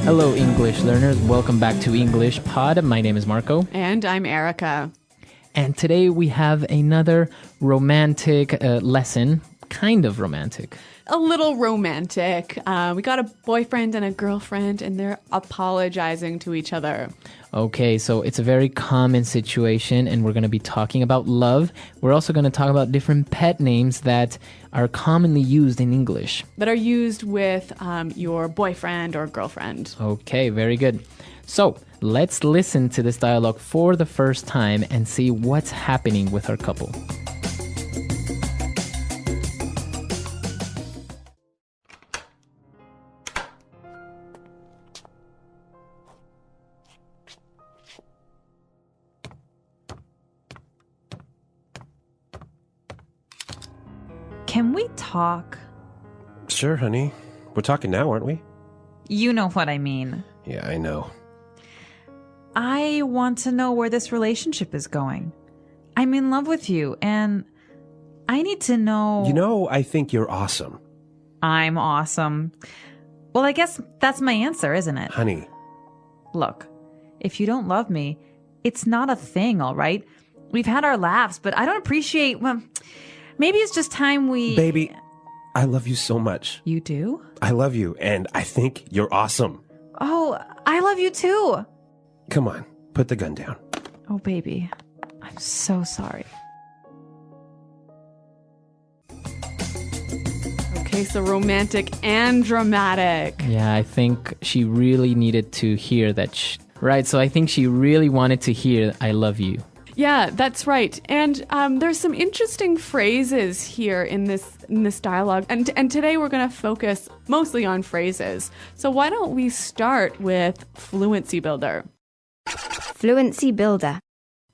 Hello, English learners. Welcome back to English Pod. My name is Marco. And I'm Erica. And today we have another romantic lesson. Kind of romantic. A little romantic. We got a boyfriend and a girlfriend, and they're apologizing to each other. Okay, so it's a very common situation, and we're going to be talking about love. We're also going to talk about different pet names that are commonly used in English. That are used with your boyfriend or girlfriend. Okay, very good. So let's listen to this dialogue for the first time and see what's happening with our couple. Can we talk? Sure, honey. We're talking now, aren't we? You know what I mean. Yeah, I know. I want to know where this relationship is going. I'm in love with you, and I need to know... You know, I think you're awesome. I'm awesome. Well, I guess that's my answer, isn't it? Honey. Look, if you don't love me, it's not a thing, all right? We've had our laughs, but I don't appreciate... Well, maybe it's just time we... Baby, I love you so much. You do? I love you, and I think you're awesome. Oh, I love you too. Come on, put the gun down. Oh, baby, I'm so sorry. Okay, so romantic and dramatic. Yeah, I think she really needed to hear that. Right, so I think she really wanted to hear, I love you. Yeah, that's right. And there's some interesting phrases here in this dialogue. And today we're going to focus mostly on phrases. So why don't we start with Fluency Builder? Fluency Builder.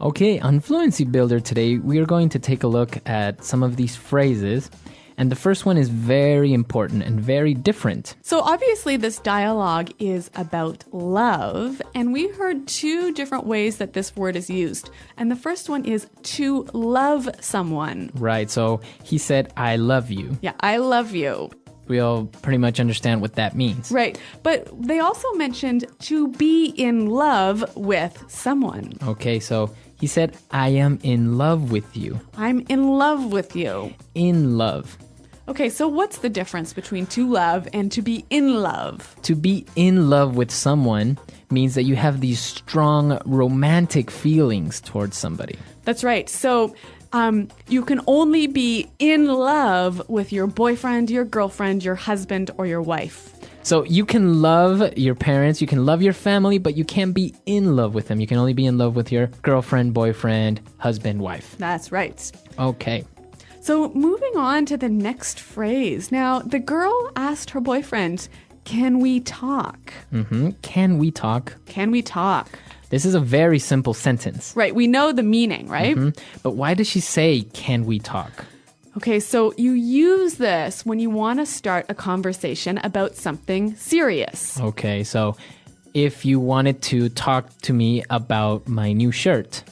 Okay, on Fluency Builder today, we are going to take a look at some of these phrases. And the first one is very important and very different. So obviously this dialogue is about love, and we heard two different ways that this word is used. And the first one is to love someone. Right, so he said, I love you. Yeah, I love you. We all pretty much understand what that means. Right, but they also mentioned to be in love with someone. Okay, so he said, I am in love with you. I'm in love with you. In love. Okay, so what's the difference between to love and to be in love? To be in love with someone means that you have these strong romantic feelings towards somebody. That's right. So you can only be in love with your boyfriend, your girlfriend, your husband, or your wife. So you can love your parents, you can love your family, but you can't be in love with them. You can only be in love with your girlfriend, boyfriend, husband, wife. That's right. Okay. So moving on to the next phrase. Now, the girl asked her boyfriend, can we talk? Can we talk? Can we talk? This is a very simple sentence. Right, we know the meaning, right? But why does she say, can we talk? Okay, so you use this when you want to start a conversation about something serious. Okay, so if you wanted to talk to me about my new shirt.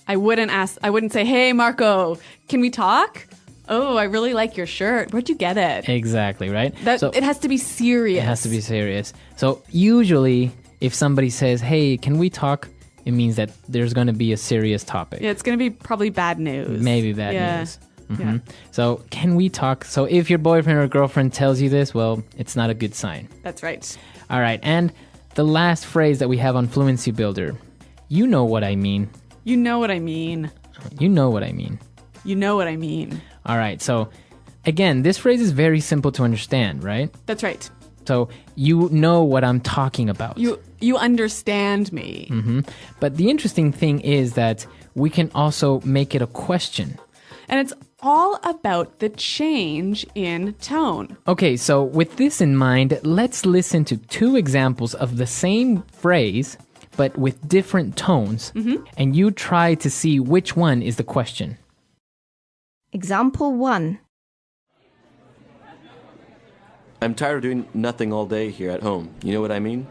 I wouldn't say, hey, Marco, can we talk? Oh, I really like your shirt. Where'd you get it? Exactly, right? It has to be serious. It has to be serious. So usually, if somebody says, hey, can we talk? It means that there's going to be a serious topic. Yeah, it's going to be probably bad news. Maybe bad news. Yeah. So can we talk? So if your boyfriend or girlfriend tells you this, well, it's not a good sign. That's right. All right. And the last phrase that we have on Fluency Builder, you know what I mean. You know what I mean. You know what I mean. You know what I mean. All right. So again, this phrase is very simple to understand, right? That's right. So you know what I'm talking about. You understand me. But the interesting thing is that we can also make it a question. And it's all about the change in tone. Okay, so with this in mind, let's listen to two examples of the same phrase, but with different tones. And you try to see which one is the question. Example 1. I'm tired of doing nothing all day here at home. You know what I mean?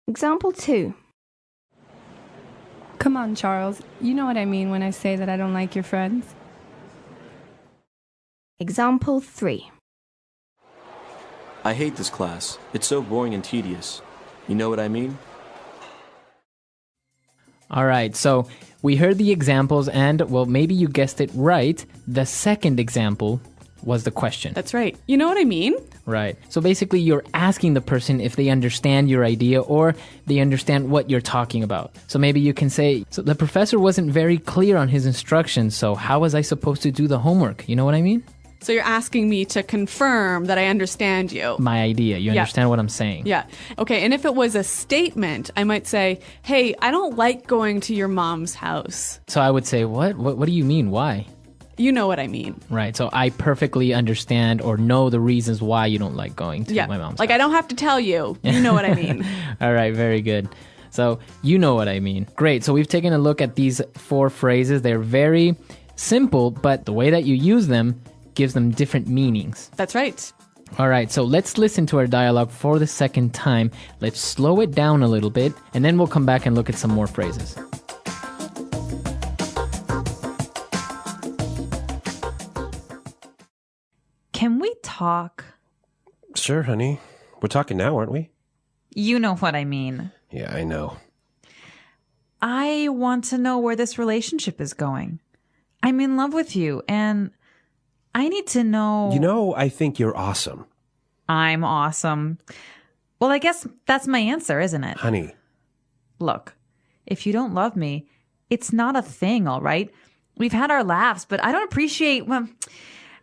Example 2. Come on, Charles. You know what I mean when I say that I don't like your friends. Example 3. I hate this class. It's so boring and tedious. You know what I mean? All right, so we heard the examples and, well, maybe you guessed it right. The second example was the question. That's right. You know what I mean? Right. So basically, you're asking the person if they understand your idea or they understand what you're talking about. So maybe you can say, so the professor wasn't very clear on his instructions, so how was I supposed to do the homework? You know what I mean? So you're asking me to confirm that I understand you. My idea. You Yeah. understand what I'm saying? Yeah. Okay. And if it was a statement, I might say, hey, I don't like going to your mom's house. So I would say, what? What do you mean? Why? You know what I mean. Right. So I perfectly understand or know the reasons why you don't like going to my mom's Like, house. I don't have to tell you. You know what I mean. All right. Very good. So you know what I mean. Great. So we've taken a look at these 4 phrases. They're very simple, but the way that you use them gives them different meanings. That's right. All right, so let's listen to our dialogue for the second time. Let's slow it down a little bit, and then we'll come back and look at some more phrases. Can we talk? Sure, honey. We're talking now, aren't we? You know what I mean. Yeah, I know. I want to know where this relationship is going. I'm in love with you, and I need to know... You know, I think you're awesome. I'm awesome. Well, I guess that's my answer, isn't it? Honey. Look, if you don't love me, it's not a thing, all right? We've had our laughs, but I don't appreciate... Well,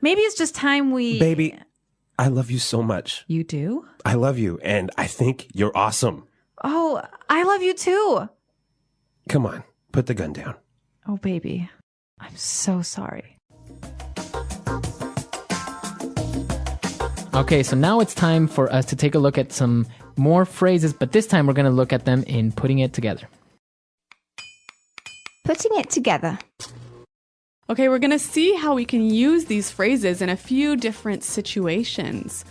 maybe it's just time we... Baby, I love you so much. You do? I love you, and I think you're awesome. Oh, I love you too. Come on, put the gun down. Oh, baby. I'm so sorry. Okay, so now it's time for us to take a look at some more phrases, but this time we're going to look at them in putting it together. Putting it together. Okay, we're going to see how we can use these phrases in a few different situations.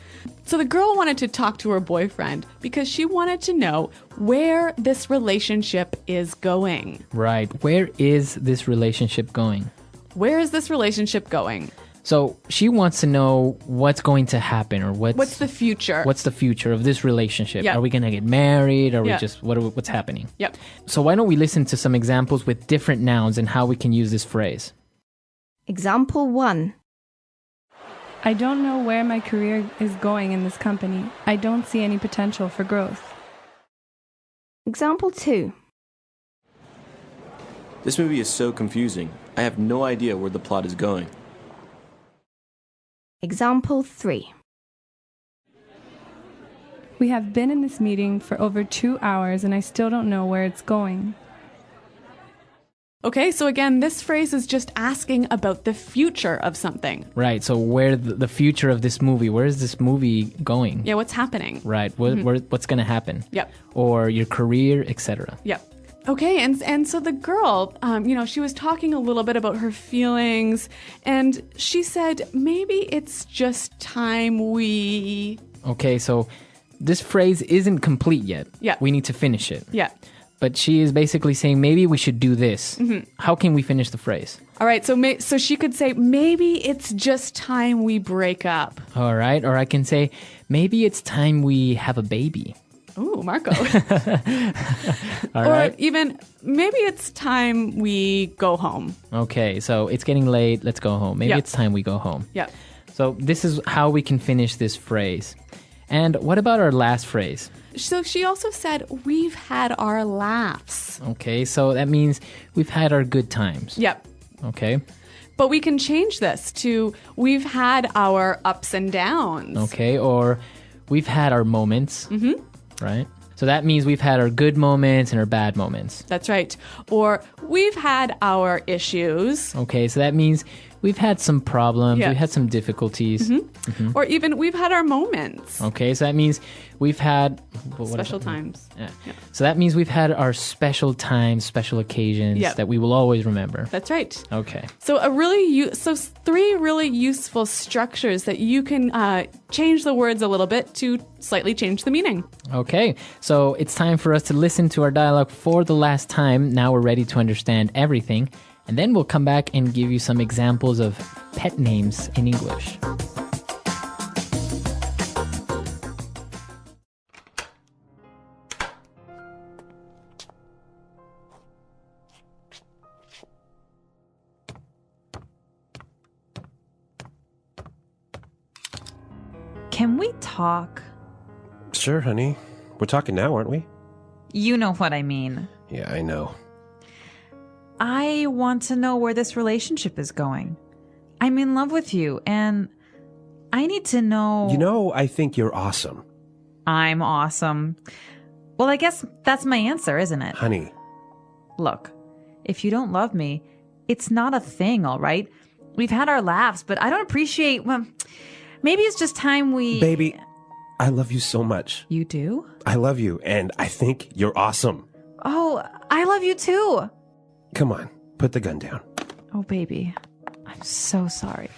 So the girl wanted to talk to her boyfriend because she wanted to know where this relationship is going. Right, where is this relationship going? Where is this relationship going? So she wants to know what's going to happen or What's the future? What's the future of this relationship? Yeah. Are we going to get married? Are Yeah. we just what's happening? Yep. So why don't we listen to some examples with different nouns and how we can use this phrase? Example 1. I don't know where my career is going in this company. I don't see any potential for growth. Example 2. This movie is so confusing. I have no idea where the plot is going. Example 3. We have been in this meeting for over 2 hours and I still don't know where it's going. Okay, so again, this phrase is just asking about the future of something. Right, so where the future of this movie, where is this movie going? Yeah, what's happening? Right, what's going to happen? Yep. Or your career, etc. Yep. Okay, and so the girl, she was talking a little bit about her feelings, and she said, maybe it's just time we... Okay, so this phrase isn't complete yet. Yeah. We need to finish it. Yeah. But she is basically saying, maybe we should do this. Mm-hmm. How can we finish the phrase? All right, so she could say, maybe it's just time we break up. All right, or I can say, maybe it's time we have a baby. Ooh, Marco. All or right. even, maybe it's time we go home. Okay, so it's getting late. Let's go home. Maybe Yeah. it's time we go home. Yeah. So this is how we can finish this phrase. And what about our last phrase? So she also said, we've had our laughs. Okay, so that means we've had our good times. Yep. Okay. But we can change this to, we've had our ups and downs. Okay, or we've had our moments. Mm-hmm. Right? So that means we've had our good moments and our bad moments. That's right. Or we've had our issues. Okay, so that means we've had some problems, Yeah. we've had some difficulties. Mm-hmm. Or even we've had our moments. Okay, so that means we've had... what Special does that mean? times. Yeah. Yeah. So that means we've had our special times, special occasions Yeah. that we will always remember. That's right. Okay. So so 3 really useful structures that you can change the words a little bit to slightly change the meaning. Okay, so it's time for us to listen to our dialogue for the last time. Now we're ready to understand everything. And then we'll come back and give you some examples of pet names in English. Can we talk? Sure, honey. We're talking now, aren't we? You know what I mean. Yeah, I know. I want to know where this relationship is going. I'm in love with you, and I need to know... You know, I think you're awesome. I'm awesome. Well, I guess that's my answer, isn't it? Honey. Look, if you don't love me, it's not a thing, all right? We've had our laughs, but I don't appreciate... Well, maybe it's just time we... Baby, I love you so much. You do? I love you, and I think you're awesome. Oh, I love you too. Come on, put the gun down. Oh, baby, I'm so sorry.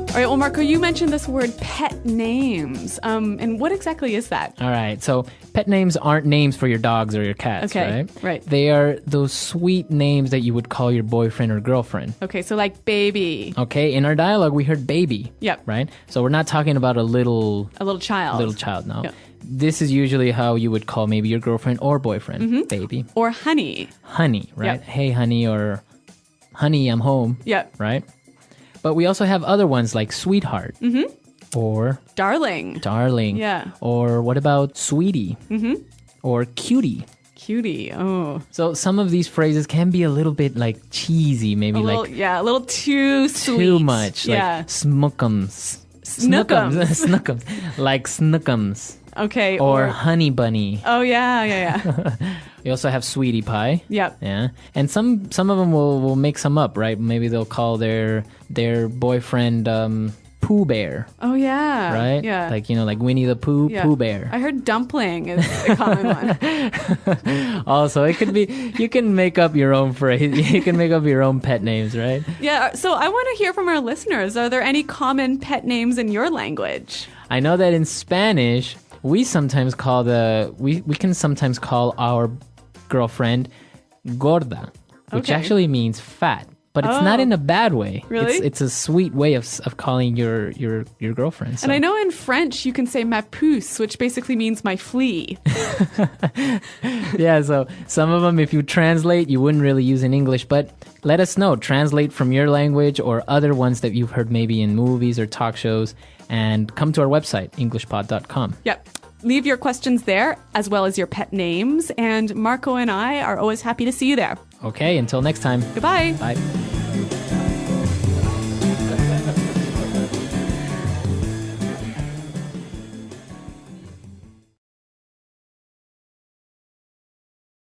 All right, well, Marco, you mentioned this word pet names. And what exactly is that? All right. So pet names aren't names for your dogs or your cats, Okay, right? right. They are those sweet names that you would call your boyfriend or girlfriend. Okay, so like baby, Okay. In our dialogue, we heard baby. Yep. Right? So we're not talking about a little a little child. no. Yep. This is usually how you would call maybe your girlfriend or boyfriend, baby. Or honey. Honey, right? Yep. Hey, honey, or honey, I'm home. Yep. Right? But we also have other ones like sweetheart or Darling. darling. Yeah. Or what about sweetie? Or cutie. Cutie. Oh. So some of these phrases can be a little bit like cheesy, maybe A little, like yeah, a little too sweet. too much. Yeah. Like snookums. Snookums. Snookums. Like snookums. Okay. Or honey bunny. Oh, yeah. We also have sweetie pie. Yep. Yeah. And some of them will make some up, right? Maybe they'll call their boyfriend Pooh Bear, Oh, yeah. right? Yeah. Like, like Winnie the Pooh, Yeah. Pooh Bear. I heard dumpling is a common one. Also, it could be, you can make up your own phrase. You can make up your own pet names, right? Yeah. So I want to hear from our listeners. Are there any common pet names in your language? I know that in Spanish, we sometimes call we can sometimes call our girlfriend gorda, which Okay. actually means fat, but it's not Oh. in a bad way. Really? It's a sweet way of calling your girlfriend. So. And I know in French you can say ma puce, which basically means my flea. Yeah, so some of them, if you translate, you wouldn't really use in English, but let us know. Translate from your language or other ones that you've heard maybe in movies or talk shows, and come to our website, EnglishPod.com. Yep. Leave your questions there, as well as your pet names, and Marco and I are always happy to see you there. Okay, until next time. Goodbye. Bye.